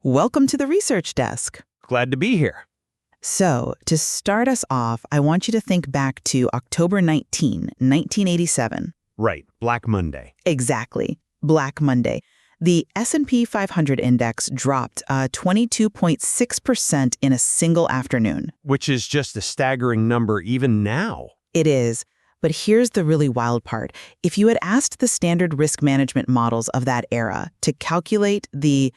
Welcome to the research desk. Glad to be here. So, to start us off, I want you to think back to October 19, 1987. Right, Black Monday. Exactly, Black Monday. The S&P 500 index dropped 22.6% in a single afternoon. Which is just a staggering number even now. It is. But here's the really wild part. If you had asked the standard risk management models of that era to calculate the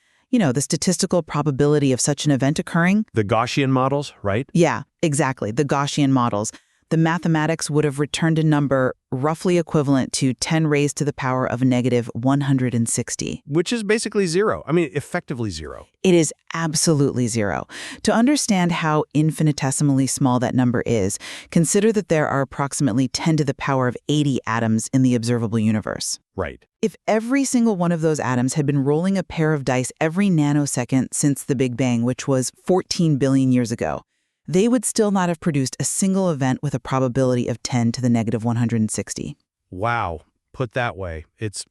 statistical probability of such an event occurring. The Gaussian models, right? Yeah, exactly, the Gaussian models. The mathematics would have returned a number roughly equivalent to 10 raised to the power of negative 160. Which is basically zero. I mean, effectively zero. It is absolutely zero. To understand how infinitesimally small that number is, consider that there are approximately 10 to the power of 80 atoms in the observable universe. Right. If every single one of those atoms had been rolling a pair of dice every nanosecond since the Big Bang, which was 14 billion years ago, they would still not have produced a single event with a probability of 10 to the negative 160. Wow. Put that way, it's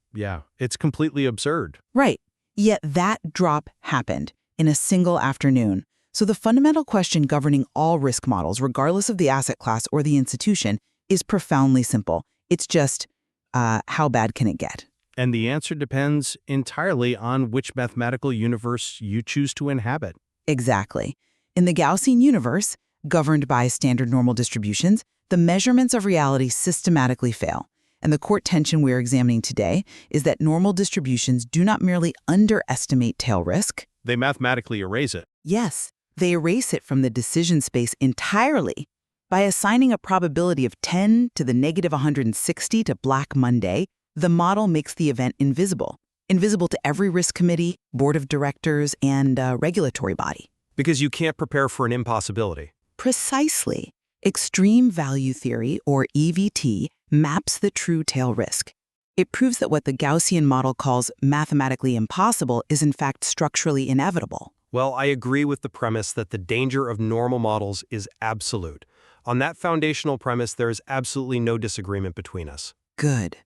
completely absurd. Right. Yet that drop happened in a single afternoon. So the fundamental question governing all risk models, regardless of the asset class or the institution, is profoundly simple. It's just, how bad can it get? And the answer depends entirely on which mathematical universe you choose to inhabit. Exactly. In the Gaussian universe, governed by standard normal distributions, the measurements of reality systematically fail. And the court tension we're examining today is that normal distributions do not merely underestimate tail risk. They mathematically erase it. Yes, they erase it from the decision space entirely. By assigning a probability of 10 to the negative 160 to Black Monday, the model makes the event invisible. Invisible to every risk committee, board of directors, and regulatory body. Because you can't prepare for an impossibility. Precisely. Extreme value theory, or EVT, maps the true tail risk. It proves that what the Gaussian model calls mathematically impossible is in fact structurally inevitable. Well, I agree with the premise that the danger of normal models is absolute. On that foundational premise, there is absolutely no disagreement between us. Good.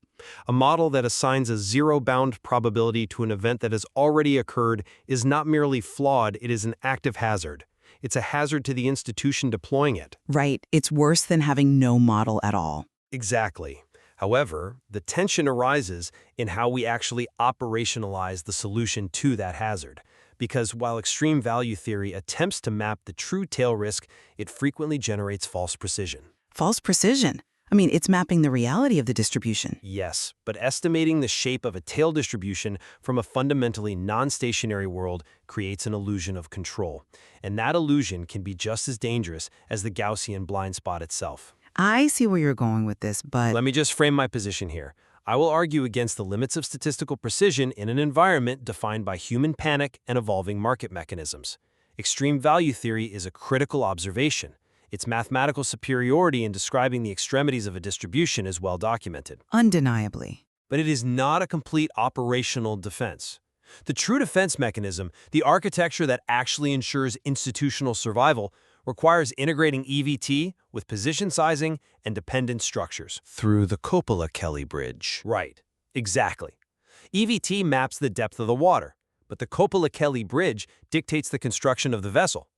A model that assigns a zero-bound probability to an event that has already occurred is not merely flawed, it is an active hazard. It's a hazard to the institution deploying it. Right. It's worse than having no model at all. Exactly. However, the tension arises in how we actually operationalize the solution to that hazard. Because while extreme value theory attempts to map the true tail risk, it frequently generates false precision. False precision? I mean, it's mapping the reality of the distribution. Yes, but estimating the shape of a tail distribution from a fundamentally non-stationary world creates an illusion of control. And that illusion can be just as dangerous as the Gaussian blind spot itself. I see where you're going with this, but... Let me just frame my position here. I will argue against the limits of statistical precision in an environment defined by human panic and evolving market mechanisms. Extreme value theory is a critical observation. Its mathematical superiority in describing the extremities of a distribution is well documented. Undeniably. But it is not a complete operational defense. The true defense mechanism, the architecture that actually ensures institutional survival, requires integrating EVT with position sizing and dependent structures. Through the Copula-Kelly Bridge. Right, exactly. EVT maps the depth of the water, but the Copula-Kelly Bridge dictates the construction of the vessel.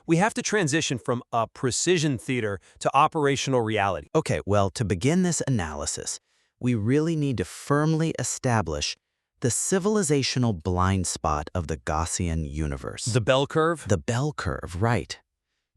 We have to transition from a precision theater to operational reality. Okay, well, to begin this analysis, we really need to firmly establish the civilizational blind spot of the Gaussian universe. The bell curve? The bell curve, right.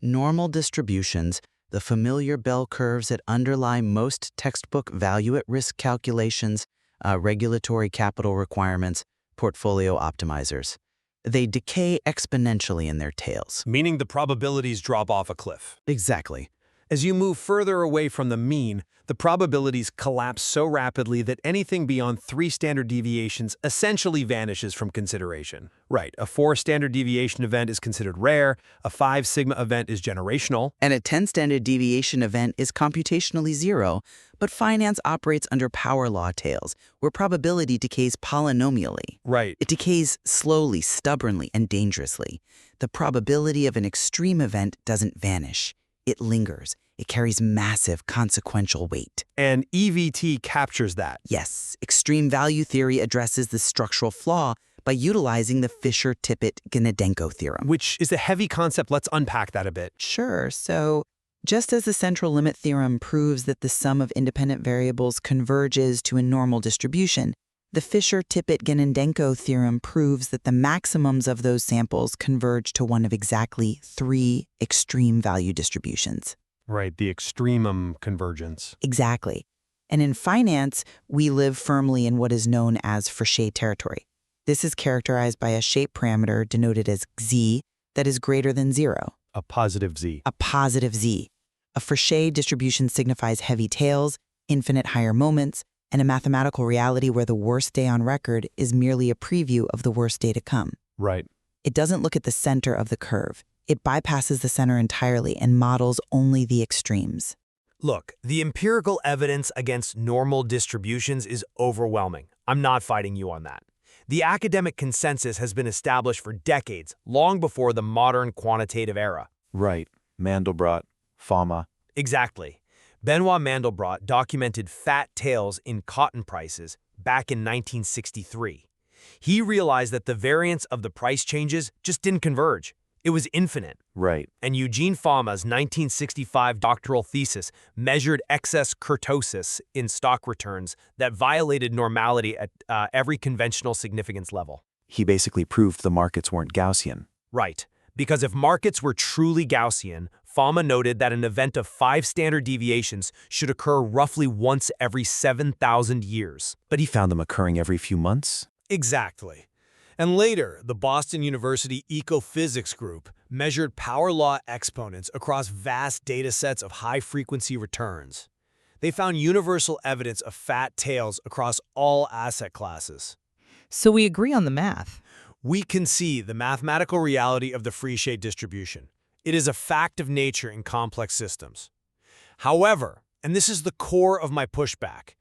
Normal distributions, the familiar bell curves that underlie most textbook value-at-risk calculations, regulatory capital requirements, portfolio optimizers. They decay exponentially in their tails. Meaning the probabilities drop off a cliff. Exactly. As you move further away from the mean, the probabilities collapse so rapidly that anything beyond 3 standard deviations essentially vanishes from consideration. Right, a 4 standard deviation event is considered rare, a 5 sigma event is generational, and a 10 standard deviation event is computationally zero, but finance operates under power law tails, where probability decays polynomially. Right. It decays slowly, stubbornly, and dangerously. The probability of an extreme event doesn't vanish. It lingers. It carries massive consequential weight. And EVT captures that. Yes, extreme value theory addresses the structural flaw by utilizing the Fisher-Tippett-Gnedenko theorem. Which is a heavy concept. Let's unpack that a bit. Sure. So just as the central limit theorem proves that the sum of independent variables converges to a normal distribution, the Fisher-Tippett-Gnedenko theorem proves that the maximums of those samples converge to one of exactly 3 extreme value distributions. Right, the extremum convergence. Exactly. And in finance, we live firmly in what is known as Fréchet territory. This is characterized by a shape parameter denoted as z that is greater than 0. A positive z. A positive z. A Fréchet distribution signifies heavy tails, infinite higher moments, and a mathematical reality where the worst day on record is merely a preview of the worst day to come. Right. It doesn't look at the center of the curve. It bypasses the center entirely and models only the extremes. Look, the empirical evidence against normal distributions is overwhelming. I'm not fighting you on that. The academic consensus has been established for decades, long before the modern quantitative era. Right. Mandelbrot, Fama. Exactly. Benoit Mandelbrot documented fat tails in cotton prices back in 1963. He realized that the variance of the price changes just didn't converge. It was infinite. Right. And Eugene Fama's 1965 doctoral thesis measured excess kurtosis in stock returns that violated normality at every conventional significance level. He basically proved the markets weren't Gaussian. Right. Because if markets were truly Gaussian, Fama noted that an event of 5 standard deviations should occur roughly once every 7,000 years. But he found them occurring every few months? Exactly. And later, the Boston University Ecophysics Group measured power law exponents across vast data sets of high-frequency returns. They found universal evidence of fat tails across all asset classes. So we agree on the math. We can see the mathematical reality of the Fréchet distribution. It is a fact of nature in complex systems. However, and this is the core of my pushback,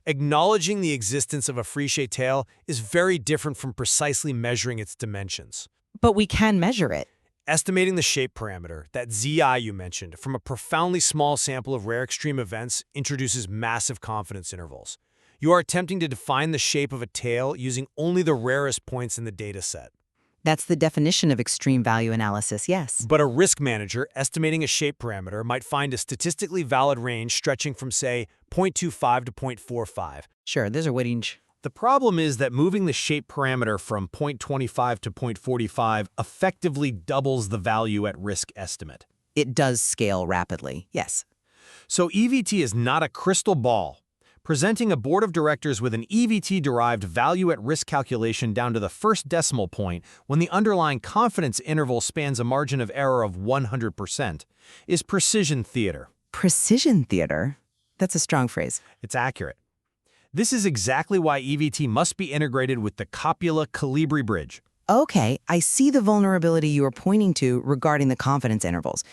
acknowledging the existence of a Fréchet tail is very different from precisely measuring its dimensions. But we can measure it. Estimating the shape parameter, that ZI you mentioned, from a profoundly small sample of rare extreme events introduces massive confidence intervals. You are attempting to define the shape of a tail using only the rarest points in the data set. That's the definition of extreme value analysis, yes. But a risk manager estimating a shape parameter might find a statistically valid range stretching from, say, 0.25 to 0.45. Sure, there's a range. The problem is that moving the shape parameter from 0.25 to 0.45 effectively doubles the value at risk estimate. It does scale rapidly, yes. So EVT is not a crystal ball. Presenting a board of directors with an EVT-derived value-at-risk calculation down to the first decimal point when the underlying confidence interval spans a margin of error of 100% is precision theater. Precision theater? That's a strong phrase. It's accurate. This is exactly why EVT must be integrated with the Copula-Kelly Bridge. Okay, I see the vulnerability you are pointing to regarding the confidence intervals.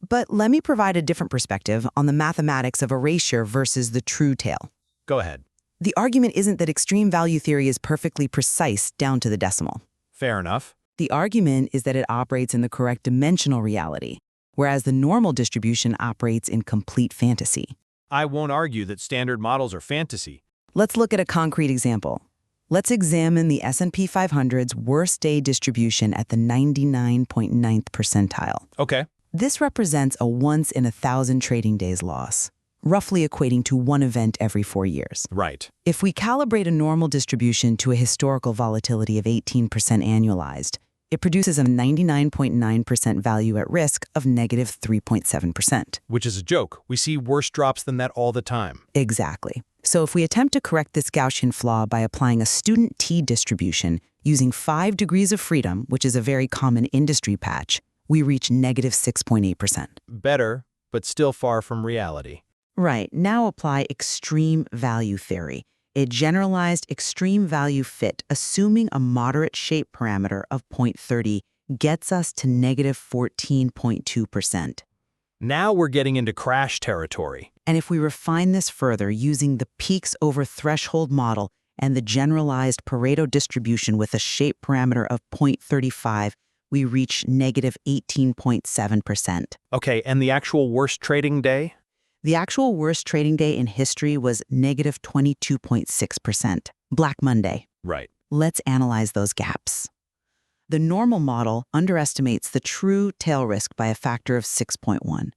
But let me provide a different perspective on the mathematics of erasure versus the true tail. Go ahead. The argument isn't that extreme value theory is perfectly precise down to the decimal. Fair enough. The argument is that it operates in the correct dimensional reality, whereas the normal distribution operates in complete fantasy. I won't argue that standard models are fantasy. Let's look at a concrete example. Let's examine the S&P 500's worst day distribution at the 99.9th percentile. Okay. This represents a once-in-1,000 trading days loss, roughly equating to one event every 4 years. Right. If we calibrate a normal distribution to a historical volatility of 18% annualized, it produces a 99.9% value at risk of negative 3.7%. Which is a joke. We see worse drops than that all the time. Exactly. So if we attempt to correct this Gaussian flaw by applying a student T distribution using 5 degrees of freedom, which is a very common industry patch, we reach negative 6.8%. Better, but still far from reality. Right. Now apply extreme value theory, a generalized extreme value fit, assuming a moderate shape parameter of 0.30 gets us to negative 14.2%. Now we're getting into crash territory. And if we refine this further using the peaks over threshold model and the generalized Pareto distribution with a shape parameter of 0.35, we reach negative 18.7%. Okay, and the actual worst trading day? The actual worst trading day in history was negative 22.6%, Black Monday. Right. Let's analyze those gaps. The normal model underestimates the true tail risk by a factor of 6.1.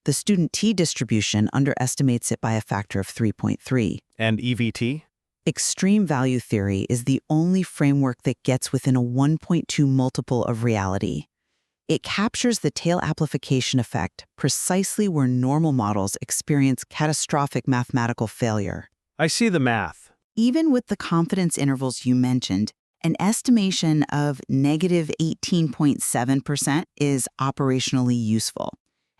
The student T distribution underestimates it by a factor of 3.3. And EVT? Extreme value theory is the only framework that gets within a 1.2 multiple of reality. It captures the tail amplification effect precisely where normal models experience catastrophic mathematical failure. I see the math. Even with the confidence intervals you mentioned, an estimation of negative 18.7% is operationally useful.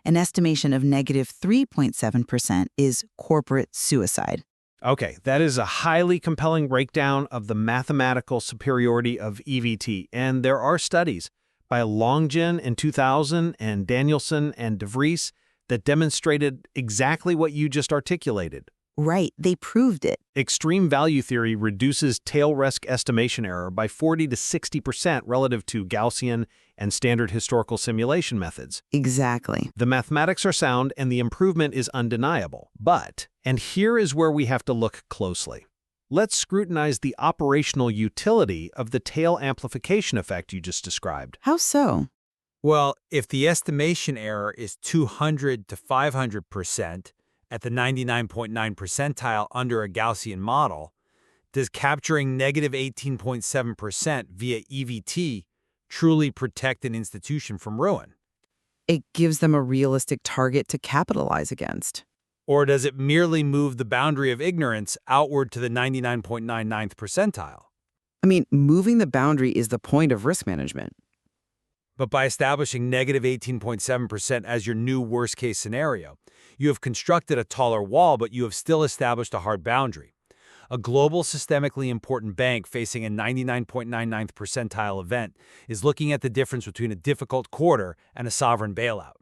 An estimation of negative 3.7% is corporate suicide. Okay, that is a highly compelling breakdown of the mathematical superiority of EVT, and there are studies by Longgen in 2000 and Danielson and De Vries that demonstrated exactly what you just articulated. Right, they proved it. Extreme value theory reduces tail risk estimation error by 40 to 60% relative to Gaussian and standard historical simulation methods. Exactly. The mathematics are sound and the improvement is undeniable. But, and here is where we have to look closely. Let's scrutinize the operational utility of the tail amplification effect you just described. How so? Well, if the estimation error is 200 to 500%, at the 99.9 percentile under a Gaussian model, does capturing negative 18.7% via EVT truly protect an institution from ruin? It gives them a realistic target to capitalize against. Or does it merely move the boundary of ignorance outward to the 99.99th percentile? I mean, moving the boundary is the point of risk management. But by establishing negative 18.7% as your new worst-case scenario, you have constructed a taller wall, but you have still established a hard boundary. A global systemically important bank facing a 99.99th percentile event is looking at the difference between a difficult quarter and a sovereign bailout.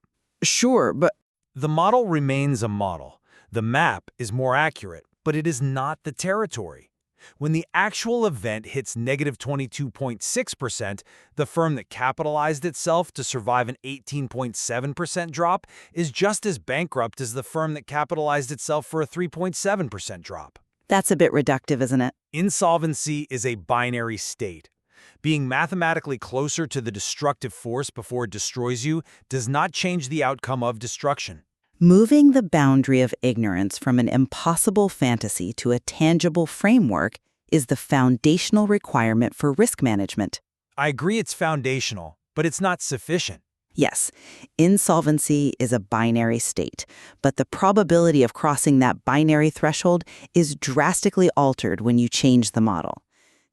Sure, but The model remains a model. The map is more accurate, but it is not the territory. When the actual event hits negative 22.6%, the firm that capitalized itself to survive an 18.7% drop is just as bankrupt as the firm that capitalized itself for a 3.7% drop. That's a bit reductive, isn't it? Insolvency is a binary state. Being mathematically closer to the destructive force before it destroys you does not change the outcome of destruction. Moving the boundary of ignorance from an impossible fantasy to a tangible framework is the foundational requirement for risk management. I agree it's foundational, but it's not sufficient. Yes, insolvency is a binary state, but the probability of crossing that binary threshold is drastically altered when you change the model.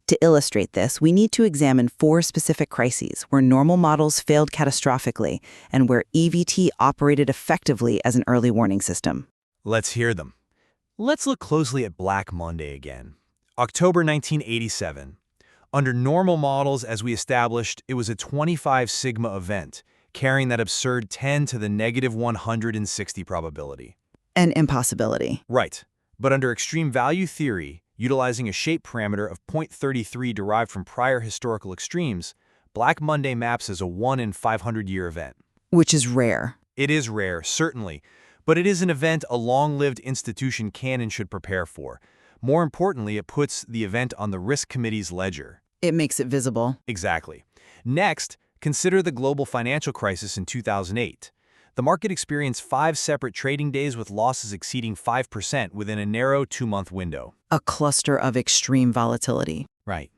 To illustrate this, we need to examine 4 specific crises where normal models failed catastrophically and where EVT operated effectively as an early warning system. Let's hear them. Let's look closely at Black Monday again. October 1987. Under normal models, as we established, it was a 25 sigma event, carrying that absurd 10 to the negative 160 probability. An impossibility. Right. But under extreme value theory, utilizing a shape parameter of 0.33 derived from prior historical extremes, Black Monday maps as a 1 in 500-year event. Which is rare. It is rare, certainly, but it is an event a long-lived institution can and should prepare for. More importantly, it puts the event on the risk committee's ledger. It makes it visible. Exactly. Next, consider the global financial crisis in 2008. The market experienced 5 separate trading days with losses exceeding 5% within a narrow 2-month window. A cluster of extreme volatility. Right.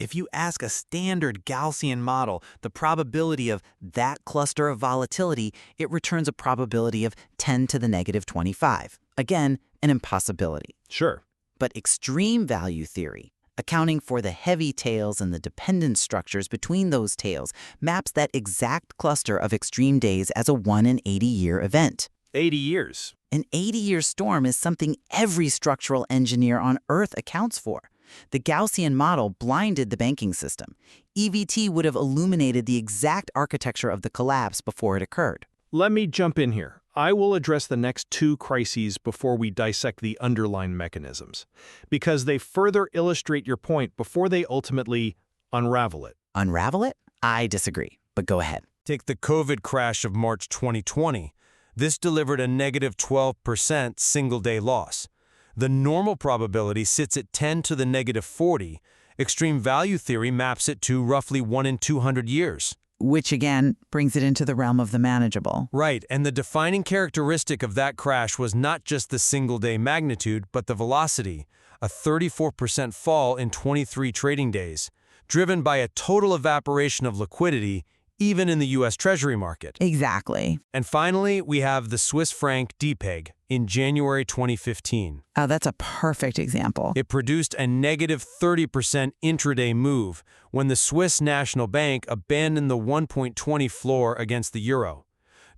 If you ask a standard Gaussian model the probability of that cluster of volatility, it returns a probability of 10 to the negative 25. Again, an impossibility. Sure. But extreme value theory, accounting for the heavy tails and the dependent structures between those tails, maps that exact cluster of extreme days as a 1 in 80-year event. 80 years. An 80-year storm is something every structural engineer on Earth accounts for. The Gaussian model blinded the banking system. EVT would have illuminated the exact architecture of the collapse before it occurred. Let me jump in here. I will address the next 2 crises before we dissect the underlying mechanisms, because they further illustrate your point before they ultimately unravel it. Unravel it? I disagree, but go ahead. Take the COVID crash of March 2020. This delivered a negative 12% single-day loss. The normal probability sits at 10 to the negative 40, Extreme value theory maps it to roughly 1 in 200 years. Which again brings it into the realm of the manageable. Right, and the defining characteristic of that crash was not just the single-day magnitude, but the velocity, a 34% fall in 23 trading days, driven by a total evaporation of liquidity, even in the U.S. Treasury market. Exactly. And finally, we have the Swiss franc depeg in January 2015. Oh, that's a perfect example. It produced a negative 30% intraday move when the Swiss National Bank abandoned the 1.20 floor against the euro.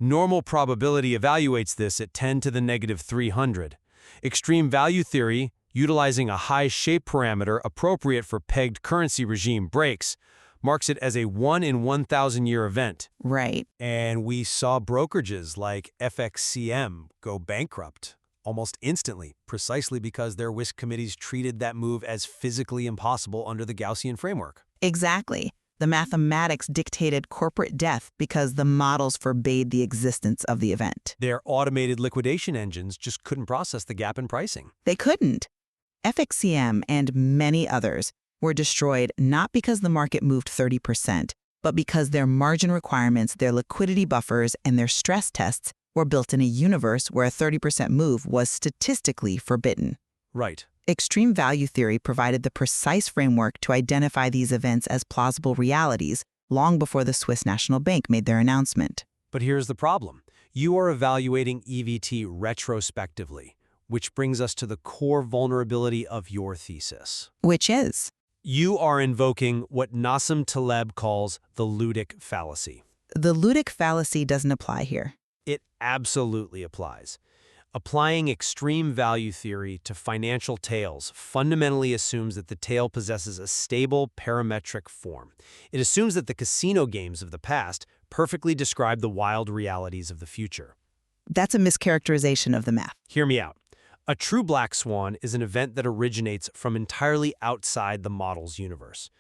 Normal probability evaluates this at 10 to the negative 300. Extreme value theory, utilizing a high shape parameter appropriate for pegged currency regime breaks, marks it as a 1 in 1,000 year event. Right. And we saw brokerages like FXCM go bankrupt almost instantly, precisely because their risk committees treated that move as physically impossible under the Gaussian framework. Exactly. The mathematics dictated corporate death because the models forbade the existence of the event. Their automated liquidation engines just couldn't process the gap in pricing. They couldn't. FXCM and many others were destroyed not because the market moved 30%, but because their margin requirements, their liquidity buffers, and their stress tests were built in a universe where a 30% move was statistically forbidden. Right. Extreme value theory provided the precise framework to identify these events as plausible realities long before the Swiss National Bank made their announcement. But here's the problem. You are evaluating EVT retrospectively, which brings us to the core vulnerability of your thesis. Which is? You are invoking what Nassim Taleb calls the ludic fallacy. The ludic fallacy doesn't apply here. It absolutely applies. Applying extreme value theory to financial tails fundamentally assumes that the tail possesses a stable parametric form. It assumes that the casino games of the past perfectly describe the wild realities of the future. That's a mischaracterization of the math. Hear me out. A true black swan is an event that originates from entirely outside the model's universe.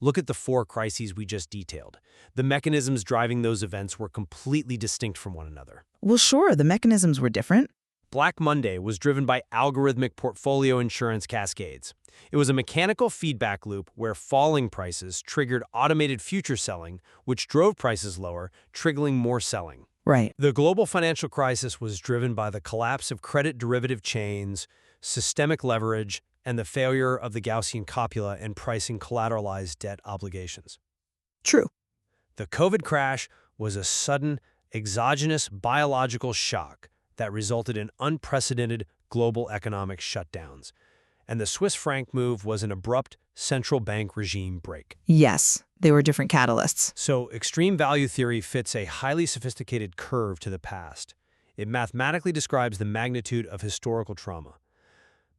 Look at the 4 crises we just detailed. The mechanisms driving those events were completely distinct from one another. Well, sure, the mechanisms were different. Black Monday was driven by algorithmic portfolio insurance cascades. It was a mechanical feedback loop where falling prices triggered automated future selling, which drove prices lower, triggering more selling. Right. The global financial crisis was driven by the collapse of credit derivative chains, systemic leverage, and the failure of the Gaussian copula in pricing collateralized debt obligations. True. The COVID crash was a sudden, exogenous biological shock that resulted in unprecedented global economic shutdowns. And the Swiss franc move was an abrupt central bank regime break. Yes, they were different catalysts. So extreme value theory fits a highly sophisticated curve to the past. It mathematically describes the magnitude of historical trauma.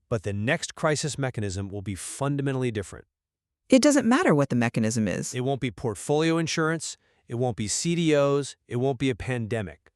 But the next crisis mechanism will be fundamentally different. It doesn't matter what the mechanism is. It won't be portfolio insurance, it won't be CDOs, it won't be a pandemic.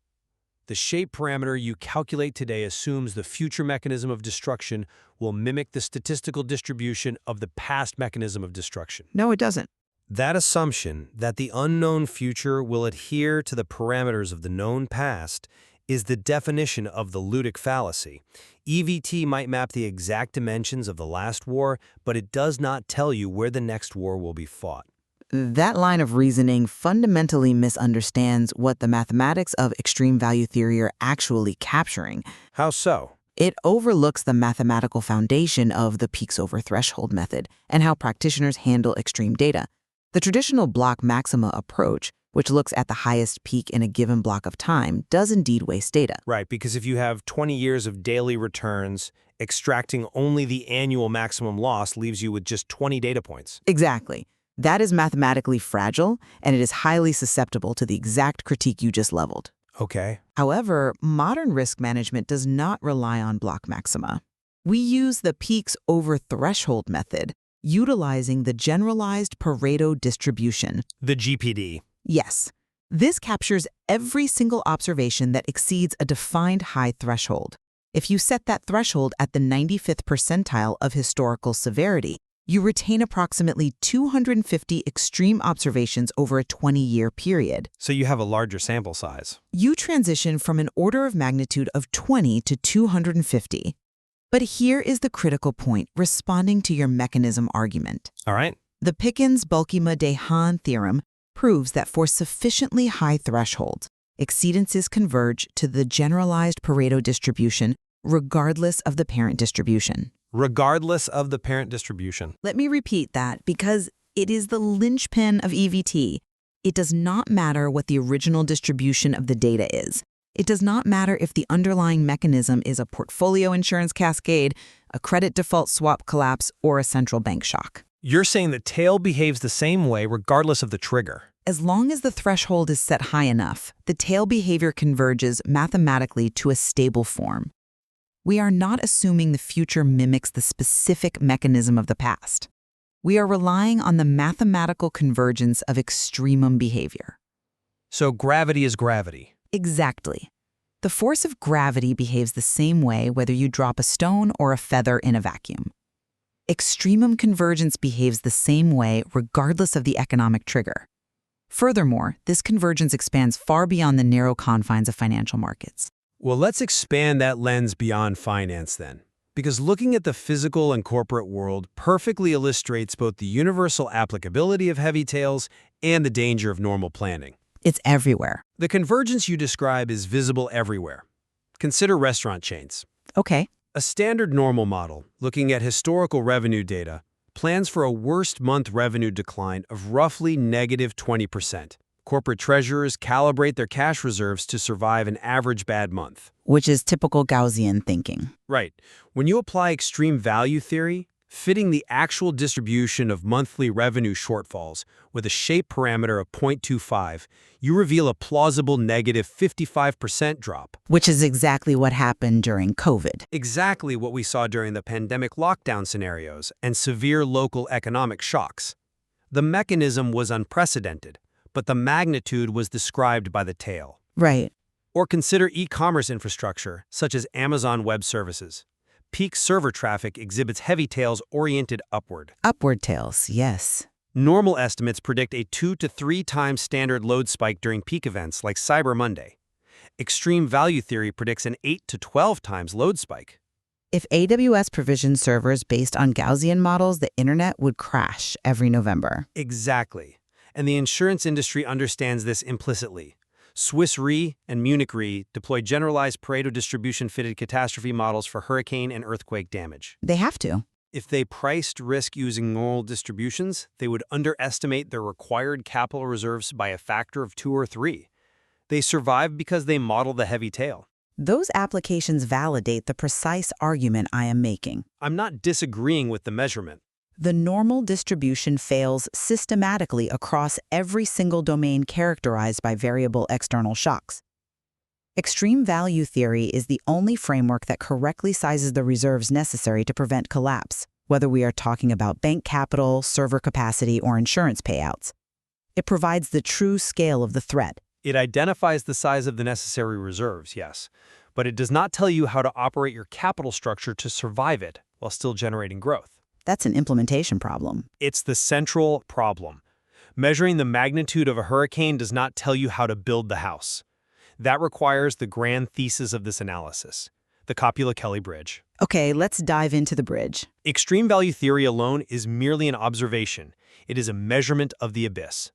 The shape parameter you calculate today assumes the future mechanism of destruction will mimic the statistical distribution of the past mechanism of destruction. No, it doesn't. That assumption that the unknown future will adhere to the parameters of the known past is the definition of the ludic fallacy. EVT might map the exact dimensions of the last war, but it does not tell you where the next war will be fought. That line of reasoning fundamentally misunderstands what the mathematics of extreme value theory are actually capturing. How so? It overlooks the mathematical foundation of the peaks over threshold method and how practitioners handle extreme data. The traditional block maxima approach, which looks at the highest peak in a given block of time, does indeed waste data. Right, because if you have 20 years of daily returns, extracting only the annual maximum loss leaves you with just 20 data points. Exactly. That is mathematically fragile, and it is highly susceptible to the exact critique you just leveled. Okay. However, modern risk management does not rely on block maxima. We use the peaks over threshold method, utilizing the generalized Pareto distribution. The GPD. Yes, this captures every single observation that exceeds a defined high threshold. If you set that threshold at the 95th percentile of historical severity, you retain approximately 250 extreme observations over a 20-year period. So you have a larger sample size. You transition from an order of magnitude of 20 to 250. But here is the critical point, responding to your mechanism argument. All right. The Pickens-Bulkema-de Haan theorem proves that for sufficiently high thresholds, exceedances converge to the generalized Pareto distribution regardless of the parent distribution. Regardless of the parent distribution. Let me repeat that because it is the linchpin of EVT. It does not matter what the original distribution of the data is. It does not matter if the underlying mechanism is a portfolio insurance cascade, a credit default swap collapse, or a central bank shock. You're saying the tail behaves the same way regardless of the trigger. As long as the threshold is set high enough, the tail behavior converges mathematically to a stable form. We are not assuming the future mimics the specific mechanism of the past. We are relying on the mathematical convergence of extremum behavior. So gravity is gravity. Exactly. The force of gravity behaves the same way whether you drop a stone or a feather in a vacuum. Extremum convergence behaves the same way regardless of the economic trigger. Furthermore, this convergence expands far beyond the narrow confines of financial markets. Well, let's expand that lens beyond finance then. Because looking at the physical and corporate world perfectly illustrates both the universal applicability of heavy tails and the danger of normal planning. It's everywhere. The convergence you describe is visible everywhere. Consider restaurant chains. Okay. A standard normal model, looking at historical revenue data, plans for a worst month revenue decline of roughly negative 20%. Corporate treasurers calibrate their cash reserves to survive an average bad month. Which is typical Gaussian thinking. Right. When you apply extreme value theory, fitting the actual distribution of monthly revenue shortfalls with a shape parameter of 0.25, you reveal a plausible negative 55% drop. Which is exactly what happened during COVID. Exactly what we saw during the pandemic lockdown scenarios and severe local economic shocks. The mechanism was unprecedented, but the magnitude was described by the tail. Right. Or consider e-commerce infrastructure, such as Amazon Web Services. Peak server traffic exhibits heavy tails oriented upward. Upward tails, yes. Normal estimates predict a 2 to 3 times standard load spike during peak events like Cyber Monday. Extreme value theory predicts an 8 to 12 times load spike. If AWS provisioned servers based on Gaussian models, the internet would crash every November. Exactly. And the insurance industry understands this implicitly. Swiss Re and Munich Re deploy generalized Pareto distribution-fitted catastrophe models for hurricane and earthquake damage. They have to. If they priced risk using normal distributions, they would underestimate their required capital reserves by a factor of 2 or 3. They survive because they model the heavy tail. Those applications validate the precise argument I am making. I'm not disagreeing with the measurement. The normal distribution fails systematically across every single domain characterized by variable external shocks. Extreme value theory is the only framework that correctly sizes the reserves necessary to prevent collapse, whether we are talking about bank capital, server capacity, or insurance payouts. It provides the true scale of the threat. It identifies the size of the necessary reserves, yes, but it does not tell you how to operate your capital structure to survive it while still generating growth. That's an implementation problem. It's the central problem. Measuring the magnitude of a hurricane does not tell you how to build the house. That requires the grand thesis of this analysis, the Copula-Kelly Bridge. Okay, let's dive into the bridge. Extreme value theory alone is merely an observation. It is a measurement of the abyss.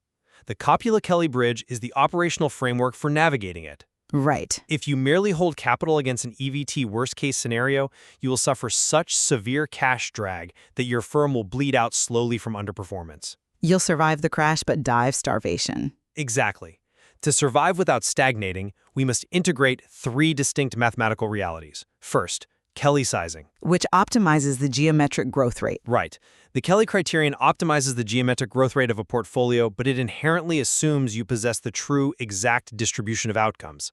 The Copula-Kelly Bridge is the operational framework for navigating it. Right. If you merely hold capital against an EVT worst-case scenario, you will suffer such severe cash drag that your firm will bleed out slowly from underperformance. You'll survive the crash but die of starvation. Exactly. To survive without stagnating, we must integrate 3 distinct mathematical realities. First, Kelly sizing. Which optimizes the geometric growth rate. Right. The Kelly criterion optimizes the geometric growth rate of a portfolio, but it inherently assumes you possess the true, exact distribution of outcomes.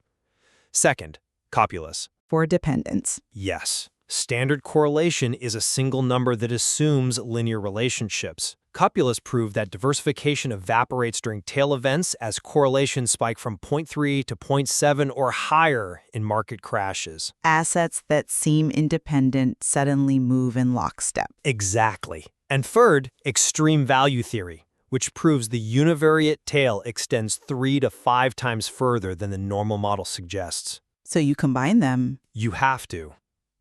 Second, copulus. For dependence. Yes. Standard correlation is a single number that assumes linear relationships. Copulus proved that diversification evaporates during tail events as correlations spike from 0.3 to 0.7 or higher in market crashes. Assets that seem independent suddenly move in lockstep. Exactly. And third, extreme value theory, which proves the univariate tail extends 3 to 5 times further than the normal model suggests. So you combine them. You have to.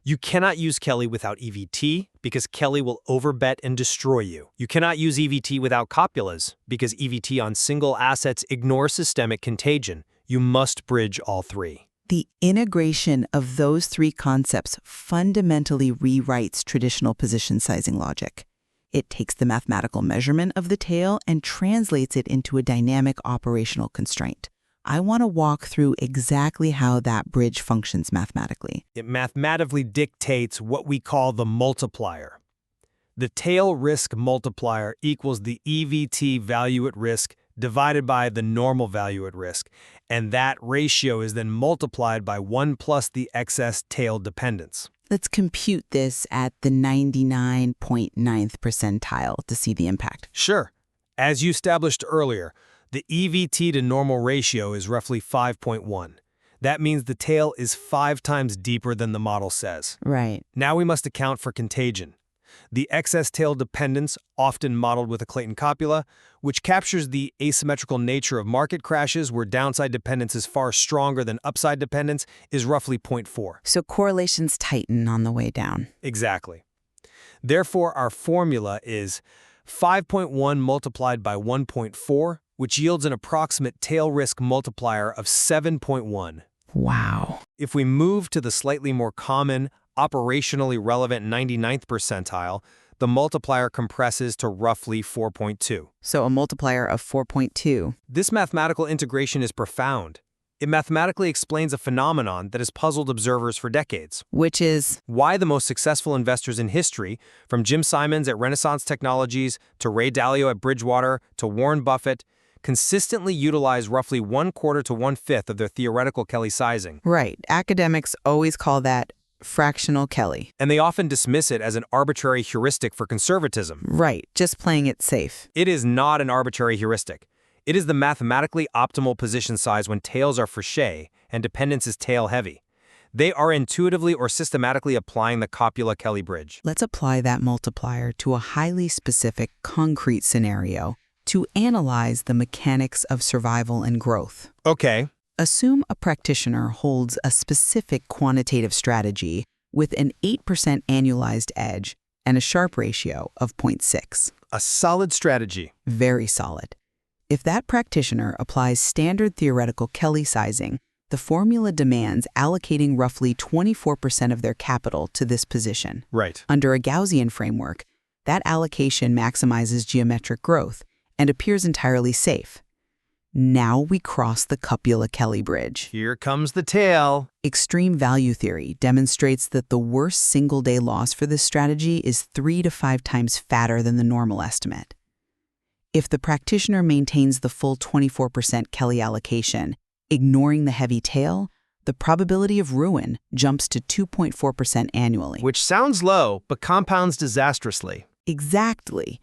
You cannot use Kelly without EVT because Kelly will overbet and destroy you. You cannot use EVT without copulas because EVT on single assets ignores systemic contagion. You must bridge all three. The integration of those three concepts fundamentally rewrites traditional position sizing logic. It takes the mathematical measurement of the tail and translates it into a dynamic operational constraint. I want to walk through exactly how that bridge functions mathematically. It mathematically dictates what we call the multiplier. The tail risk multiplier equals the EVT value at risk divided by the normal value at risk, and that ratio is then multiplied by 1 plus the excess tail dependence. Let's compute this at the 99.9th percentile to see the impact. Sure. As you established earlier, the EVT to normal ratio is roughly 5.1. That means the tail is 5 times deeper than the model says. Right. Now we must account for contagion. The excess tail dependence, often modeled with a Clayton copula, which captures the asymmetrical nature of market crashes where downside dependence is far stronger than upside dependence, is roughly 0.4. So correlations tighten on the way down. Exactly. Therefore, our formula is 5.1 multiplied by 1.4, which yields an approximate tail risk multiplier of 7.1. Wow. If we move to the slightly more common, operationally relevant 99th percentile, the multiplier compresses to roughly 4.2. So a multiplier of 4.2. This mathematical integration is profound. It mathematically explains a phenomenon that has puzzled observers for decades. Which is? Why the most successful investors in history, from Jim Simons at Renaissance Technologies to Ray Dalio at Bridgewater to Warren Buffett, consistently utilize roughly 1/4 to 1/5 of their theoretical Kelly sizing. Right. Academics always call that fractional Kelly. And they often dismiss it as an arbitrary heuristic for conservatism. Right. Just playing it safe. It is not an arbitrary heuristic. It is the mathematically optimal position size when tails are Frichet and dependence is tail heavy. They are intuitively or systematically applying the Copula-Kelly Bridge. Let's apply that multiplier to a highly specific, concrete scenario to analyze the mechanics of survival and growth. Okay. Assume a practitioner holds a specific quantitative strategy with an 8% annualized edge and a Sharpe ratio of 0.6. A solid strategy. Very solid. If that practitioner applies standard theoretical Kelly sizing, the formula demands allocating roughly 24% of their capital to this position. Right. Under a Gaussian framework, that allocation maximizes geometric growth and appears entirely safe. Now we cross the Copula-Kelly Bridge. Here comes the tail. Extreme value theory demonstrates that the worst single-day loss for this strategy is 3 to 5 times fatter than the normal estimate. If the practitioner maintains the full 24% Kelly allocation, ignoring the heavy tail, the probability of ruin jumps to 2.4% annually. Which sounds low, but compounds disastrously. Exactly.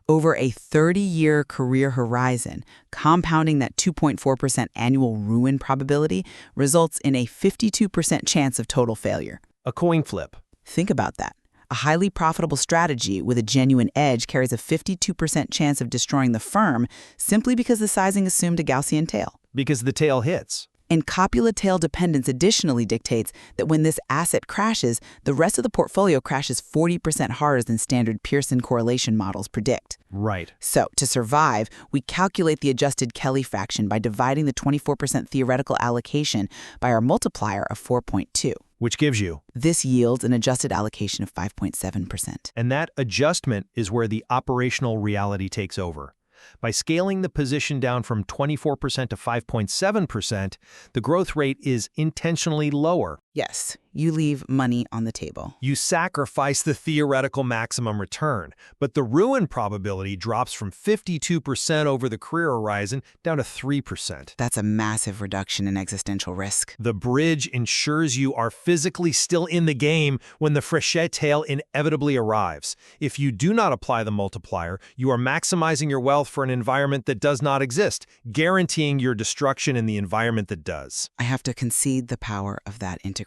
Over a 30-year career horizon, compounding that 2.4% annual ruin probability results in a 52% chance of total failure. A coin flip. Think about that. A highly profitable strategy with a genuine edge carries a 52% chance of destroying the firm simply because the sizing assumed a Gaussian tail. Because the tail hits. And copula tail dependence additionally dictates that when this asset crashes, the rest of the portfolio crashes 40% harder than standard Pearson correlation models predict. Right. So, to survive, we calculate the adjusted Kelly fraction by dividing the 24% theoretical allocation by our multiplier of 4.2. Which gives you? This yields an adjusted allocation of 5.7%. And that adjustment is where the operational reality takes over. By scaling the position down from 24% to 5.7%, the growth rate is intentionally lower. Yes, you leave money on the table. You sacrifice the theoretical maximum return, but the ruin probability drops from 52% over the career horizon down to 3%. That's a massive reduction in existential risk. The bridge ensures you are physically still in the game when the Frichet tail inevitably arrives. If you do not apply the multiplier, you are maximizing your wealth for an environment that does not exist, guaranteeing your destruction in the environment that does. I have to concede the power of that integration.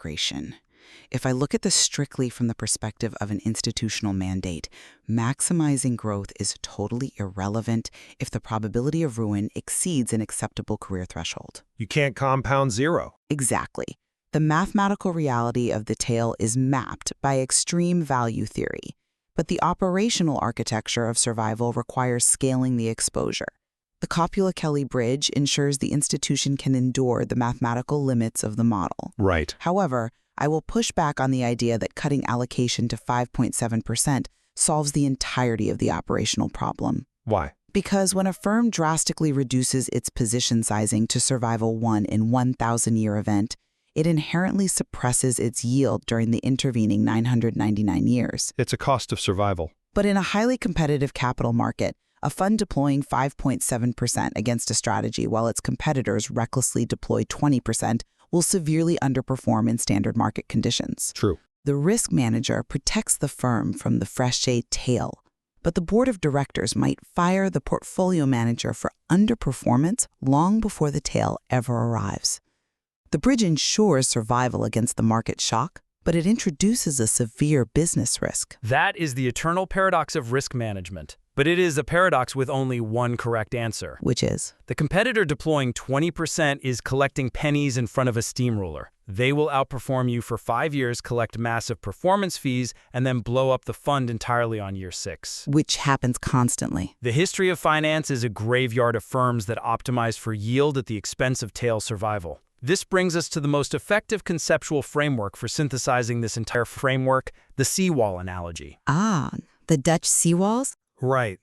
If I look at this strictly from the perspective of an institutional mandate, maximizing growth is totally irrelevant if the probability of ruin exceeds an acceptable career threshold. You can't compound zero. Exactly. The mathematical reality of the tail is mapped by extreme value theory, but the operational architecture of survival requires scaling the exposure. The Copula-Kelly Bridge ensures the institution can endure the mathematical limits of the model. Right. However, I will push back on the idea that cutting allocation to 5.7% solves the entirety of the operational problem. Why? Because when a firm drastically reduces its position sizing to survival 1 in 1,000-year event, it inherently suppresses its yield during the intervening 999 years. It's a cost of survival. But in a highly competitive capital market, a fund deploying 5.7% against a strategy while its competitors recklessly deploy 20% will severely underperform in standard market conditions. True. The risk manager protects the firm from the frechet tail, but the board of directors might fire the portfolio manager for underperformance long before the tail ever arrives. The bridge ensures survival against the market shock, but it introduces a severe business risk. That is the eternal paradox of risk management. But it is a paradox with only one correct answer. Which is? The competitor deploying 20% is collecting pennies in front of a steamroller. They will outperform you for 5 years, collect massive performance fees, and then blow up the fund entirely on year 6. Which happens constantly. The history of finance is a graveyard of firms that optimize for yield at the expense of tail survival. This brings us to the most effective conceptual framework for synthesizing this entire framework, the Seawall Analogy. Ah, the Dutch seawalls? Right.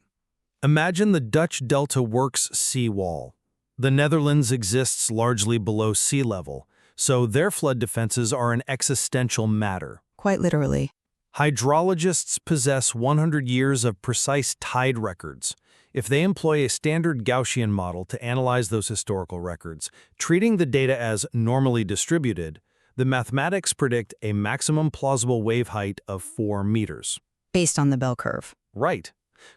Imagine the Dutch Delta Works seawall. The Netherlands exists largely below sea level, so their flood defenses are an existential matter. Quite literally. Hydrologists possess 100 years of precise tide records. If they employ a standard Gaussian model to analyze those historical records, treating the data as normally distributed, the mathematics predict a maximum plausible wave height of 4 meters. Based on the bell curve. Right.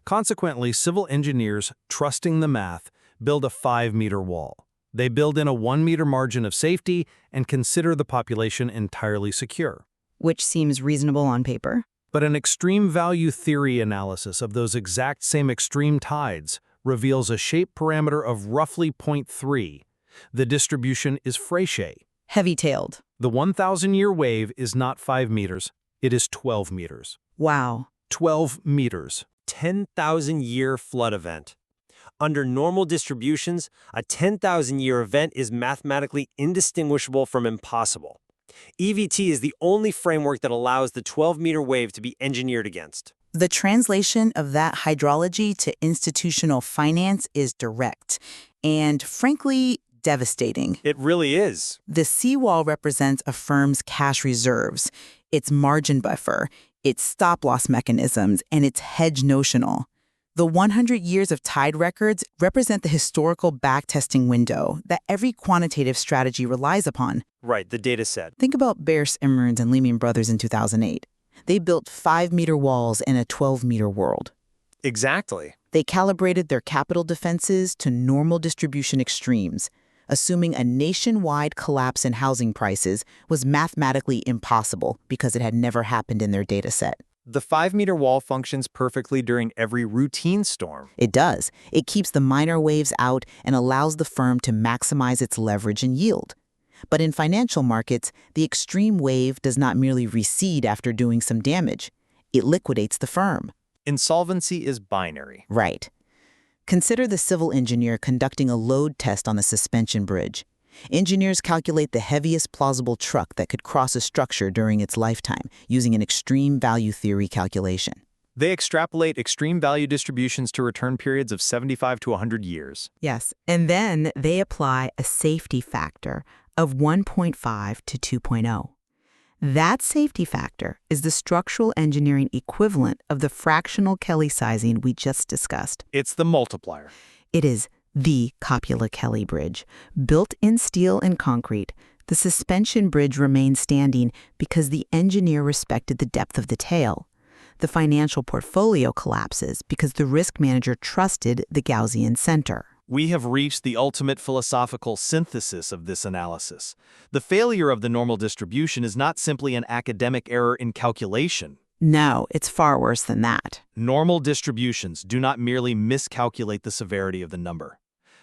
Consequently, civil engineers, trusting the math, build a 5-meter wall. They build in a 1-meter margin of safety and consider the population entirely secure. Which seems reasonable on paper. But an extreme value theory analysis of those exact same extreme tides reveals a shape parameter of roughly 0.3. The distribution is frechet. Heavy-tailed. The 1,000-year wave is not 5 meters, it is 12 meters. Wow. 12 meters. 10,000-year flood event. Under normal distributions, a 10,000-year event is mathematically indistinguishable from impossible. EVT is the only framework that allows the 12-meter wave to be engineered against. The translation of that hydrology to institutional finance is direct and, frankly, devastating. It really is. The seawall represents a firm's cash reserves, its margin buffer, its stop-loss mechanisms, and its hedge notional. The 100 years of tide records represent the historical backtesting window that every quantitative strategy relies upon. Right, the data set. Think about Bear Stearns and Lehman Brothers in 2008. They built 5-meter walls in a 12-meter world. Exactly. They calibrated their capital defenses to normal distribution extremes, assuming a nationwide collapse in housing prices was mathematically impossible because it had never happened in their data set. The 5-meter wall functions perfectly during every routine storm. It does. It keeps the minor waves out and allows the firm to maximize its leverage and yield. But in financial markets, the extreme wave does not merely recede after doing some damage. It liquidates the firm. Insolvency is binary. Right. Consider the civil engineer conducting a load test on a suspension bridge. Engineers calculate the heaviest plausible truck that could cross a structure during its lifetime using an extreme value theory calculation. They extrapolate extreme value distributions to return periods of 75 to 100 years. Yes, and then they apply a safety factor of 1.5 to 2.0. That safety factor is the structural engineering equivalent of the fractional Kelly sizing we just discussed. It's the multiplier. It is the Copula-Kelly Bridge. Built in steel and concrete, the suspension bridge remained standing because the engineer respected the depth of the tail. The financial portfolio collapses because the risk manager trusted the Gaussian center. We have reached the ultimate philosophical synthesis of this analysis. The failure of the normal distribution is not simply an academic error in calculation. No, it's far worse than that. Normal distributions do not merely miscalculate the severity of the number,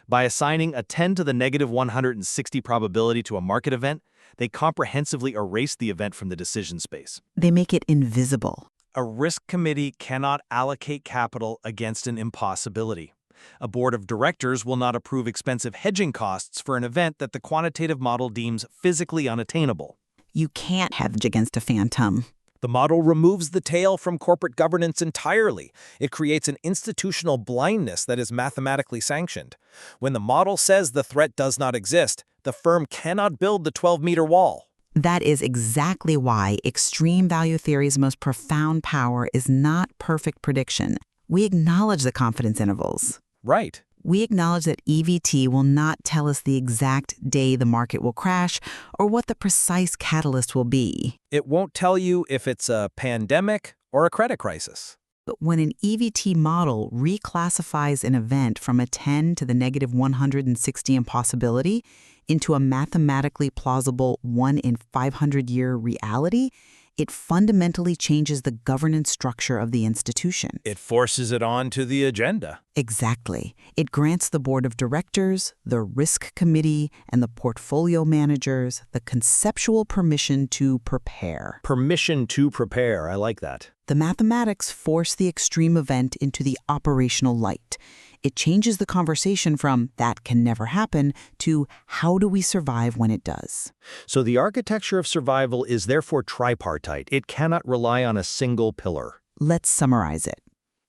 By assigning a 10 to the negative 160 probability to a market event, they comprehensively erase the event from the decision space. They make it invisible. A risk committee cannot allocate capital against an impossibility. A board of directors will not approve expensive hedging costs for an event that the quantitative model deems physically unattainable. You can't hedge against a phantom. The model removes the tail from corporate governance entirely. It creates an institutional blindness that is mathematically sanctioned. When the model says the threat does not exist, the firm cannot build the 12-meter wall. That is exactly why extreme value theory's most profound power is not perfect prediction. We acknowledge the confidence intervals. Right. We acknowledge that EVT will not tell us the exact day the market will crash or what the precise catalyst will be. It won't tell you if it's a pandemic or a credit crisis. But when an EVT model reclassifies an event from a 10 to the negative 160 impossibility into a mathematically plausible 1 in 500-year reality, it fundamentally changes the governance structure of the institution. It forces it onto the agenda. Exactly. It grants the board of directors, the risk committee, and the portfolio managers the conceptual permission to prepare. Permission to prepare. I like that. The mathematics force the extreme event into the operational light. It changes the conversation from "that can never happen" to "how do we survive when it does?" So the architecture of survival is therefore tripartite. It cannot rely on a single pillar. Let's summarize it.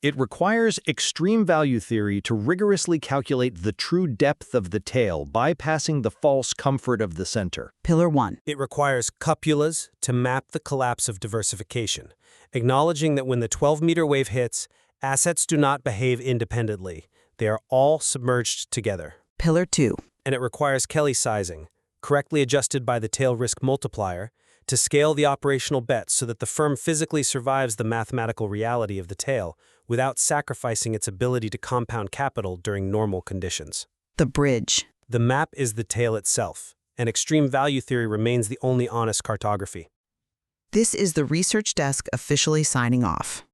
It requires extreme value theory to rigorously calculate the true depth of the tail, bypassing the false comfort of the center. Pillar 1. It requires cupulas to map the collapse of diversification, acknowledging that when the 12-meter wave hits, assets do not behave independently. They are all submerged together. Pillar 2. And it requires Kelly sizing, correctly adjusted by the tail risk multiplier, to scale the operational bets so that the firm physically survives the mathematical reality of the tail without sacrificing its ability to compound capital during normal conditions. The bridge. The map is the tail itself, and extreme value theory remains the only honest cartography. This is the research desk officially signing off.